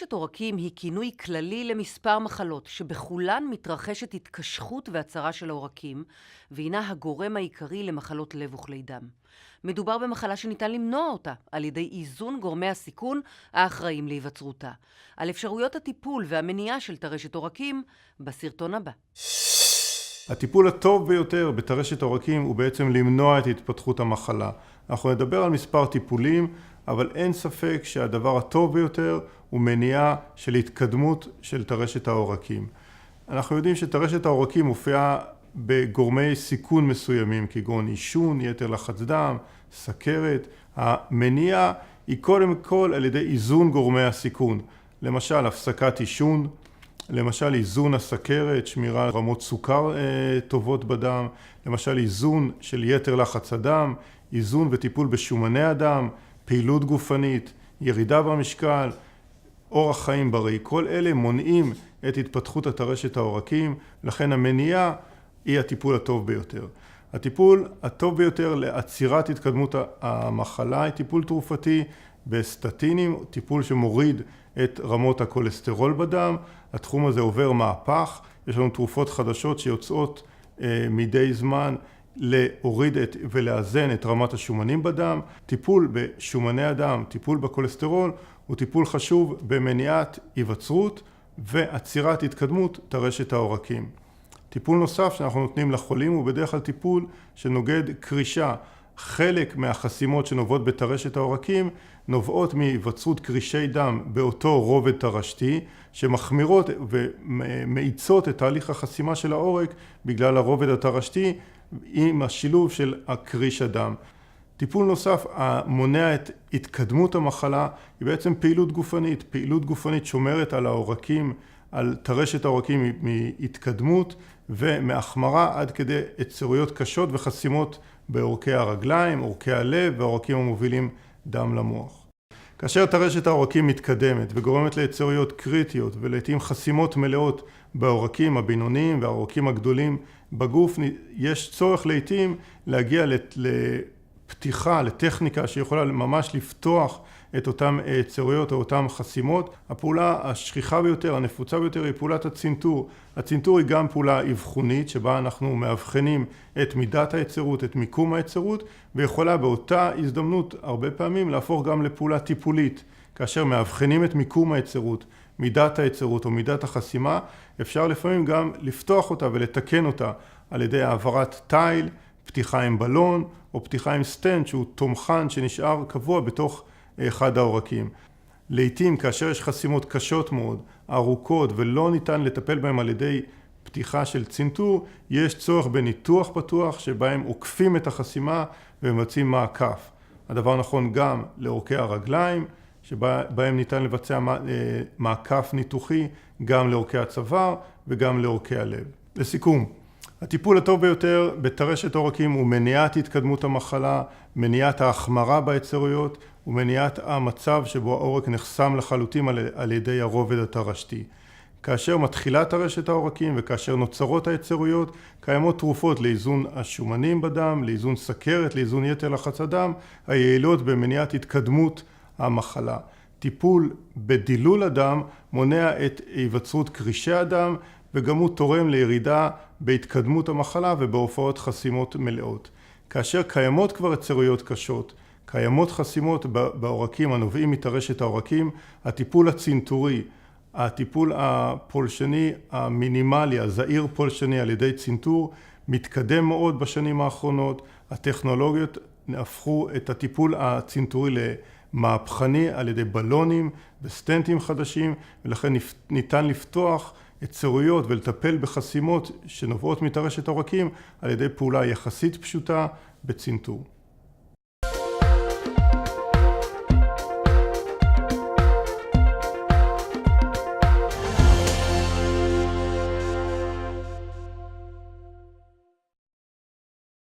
טרשת עורקים היא כינוי כללי למספר מחלות שבכולן מתרחשת התקשחות והצרה של העורקים והינה הגורם העיקרי למחלות לב וכלי דם. מדובר במחלה שניתן למנוע אותה על ידי איזון גורמי הסיכון האחראים להיווצרותה. על אפשרויות הטיפול והמניעה של טרשת עורקים בסרטון הבא. הטיפול הטוב ביותר בטרשת עורקים הוא בעצם למנוע את התפתחות המחלה. אנחנו נדבר על מספר טיפולים, אבל אין ספק שהדבר הטוב ביותר הוא מניעה של התקדמות של טרשת העורקים. אנחנו יודעים שטרשת העורקים מופיעה בגורמי סיכון מסוימים, כגון עישון, יתר לחץ דם, סכרת. המניעה היא קודם כל על ידי איזון גורמי הסיכון. למשל, הפסקת עישון, למשל איזון הסכרת, שמירה על רמות סוכר טובות בדם, למשל איזון של יתר לחץ הדם, איזון וטיפול בשומני הדם, פעילות גופנית, ירידה במשקל, אורח חיים בריא. כל אלה מונעים את התפתחות הטרשת העורקים, לכן המניעה היא הטיפול הטוב ביותר. הטיפול הטוב ביותר לעצירת התקדמות המחלה היא טיפול תרופתי בסטטינים, טיפול שמוריד את רמות הכולסטרול בדם. התחום הזה עובר מהפך, יש לנו תרופות חדשות שיוצאות מדי זמן להוריד ולאזן את רמת השומנים בדם. טיפול בשומני הדם, טיפול בכולסטרול, הוא טיפול חשוב במניעת היווצרות ועצירת התקדמות טרשת העורקים. טיפול נוסף שאנחנו נותנים לחולים הוא בדרך כלל טיפול שנוגד קרישה. חלק מהחסימות שנובעות בטרשת העורקים נובעות מהיווצרות קרישי דם באותו רובד טרשתי שמחמירות ומאיצות את תהליך החסימה של העורק בגלל הרובד הטרשתי עם השילוב של הקריש הדם. טיפול נוסף המונע את התקדמות המחלה היא בעצם פעילות גופנית. פעילות גופנית שומרת על העורקים, על טרשת העורקים מהתקדמות ומהחמרה עד כדי יצרויות קשות וחסימות בעורקי הרגליים, עורקי הלב והעורקים המובילים דם למוח. כאשר טרשת העורקים מתקדמת וגורמת ליצרויות קריטיות ולעיתים חסימות מלאות בעורקים הבינוניים והעורקים הגדולים בגוף, יש צורך לעיתים להגיע לפתיחה, לטכניקה שיכולה ממש לפתוח את אותם יצרויות או אותם חסימות. הפעולה השכיחה ביותר, הנפוצה ביותר, היא פעולת הצנתור. הצנתור היא גם פעולה אבחונית שבה אנחנו מאבחנים את מידת היצרות, את מיקום היצרות, ויכולה באותה הזדמנות הרבה פעמים להפוך גם לפעולה טיפולית. כאשר מאבחנים את מיקום היצרות, מידת היצרות או מידת החסימה, אפשר לפעמים גם לפתוח אותה ולתקן אותה על ידי העברת תיל, פתיחה עם בלון או פתיחה עם סטנט שהוא תומכן שנשאר קבוע בתוך אחד העורקים. לעתים כאשר יש חסימות קשות מאוד, ארוכות ולא ניתן לטפל בהם על ידי פתיחה של צנתור, יש צורך בניתוח פתוח שבהם עוקפים את החסימה ומבצעים מעקף. הדבר נכון גם לעורקי הרגליים, שבהם ניתן לבצע מעקף ניתוחי גם לעורקי הצוואר וגם לעורקי הלב. לסיכום, הטיפול הטוב ביותר בטרשת עורקים הוא מניעת התקדמות המחלה, מניעת ההחמרה ביצרויות ומניעת המצב שבו העורק נחסם לחלוטין על ידי הרובד הטרשתי. כאשר מתחילה טרשת העורקים וכאשר נוצרות היצרויות, קיימות תרופות לאיזון השומנים בדם, לאיזון סכרת, לאיזון יתר לחץ הדם, היעילות במניעת התקדמות המחלה. טיפול בדילול הדם מונע את היווצרות קרישי הדם וגם הוא תורם לירידה בהתקדמות המחלה ובהופעות חסימות מלאות. כאשר קיימות כבר יצרויות קשות, קיימות חסימות בעורקים הנובעים מטרשת העורקים, הטיפול הצנתורי, הטיפול הפולשני המינימלי, הזעיר פולשני על ידי צנתור, מתקדם מאוד בשנים האחרונות. הטכנולוגיות הפכו את הטיפול הצנתורי למהפכני על ידי בלונים וסטנטים חדשים, ולכן ניתן לפתוח יצרויות ולטפל בחסימות שנובעות מטרשת העורקים על ידי פעולה יחסית פשוטה בצנתור.